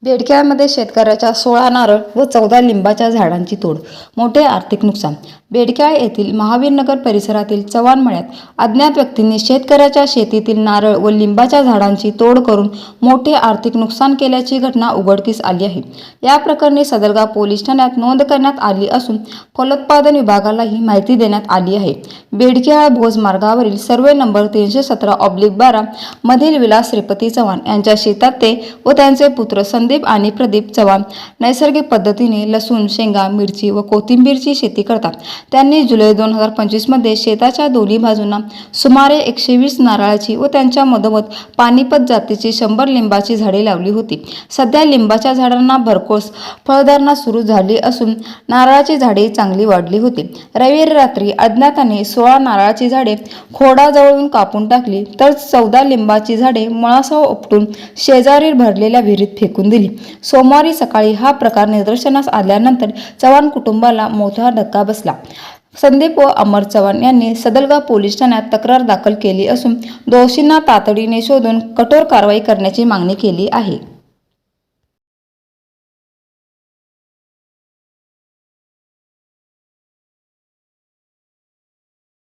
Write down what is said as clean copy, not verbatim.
बेडक्यामध्ये शेतकऱ्याच्या 16 नारळ व 14 लिंबाच्या झाडांची तोड, मोठे आर्थिक नुकसान। बेडक्या येथील महावीरनगर परिसरातील चव्हाण मळ्यात अज्ञात व्यक्तींनी शेतकऱ्याच्या शेतीतील नारळ व लिंबाच्या झाडांची तोड करून मोठे आर्थिक नुकसान केल्याची घटना उघडकीस आली आहे। या प्रकरणी सदरगाव पोलीस ठाण्यात नोंद करण्यात आली असून फलोत्पादन विभागालाही माहिती देण्यात आली आहे। बेडक्या भोज मार्गावरील सर्वे नंबर 317/12 मधील विलास श्रीपती चव्हाण यांच्या शेतात ते व त्यांचे पुत्र संदीप आणि प्रदीप चव्हाण नैसर्गिक पद्धतीने लसूण, शेंगा, मिरची व कोथिंबीरची शेती करतात। त्यांनी जुलै 2025 मध्ये शेताच्या दोन्ही बाजूंना सुमारे 120 नारळाची व त्यांच्या मधोमध पानिपत जातीची 100 लिंबाची झाडे लावली होती। सध्या लिंबाच्या झाडांना भरघोस फळधारणा सुरू झाली असून नारळाची झाडे चांगली वाढली होती। रविवारी रात्री अज्ञाताने 16 नारळाची झाडे खोडाजवळून कापून टाकली तर 14 लिंबाची झाडे मुळासह उपटून शेजारील भरलेल्या विहिरीत फेकून दिली। सोमवारी सकाळी हा प्रकार निदर्शनास आल्यानंतर चव्हाण कुटुंबाला मोठा धक्का बसला। संदीप व अमर चव्हाण यांनी सदलगाव पोलीस ठाण्यात तक्रार दाखल केली असून दोषींना तातडीने शोधून कठोर कारवाई करण्याची मागणी केली आहे।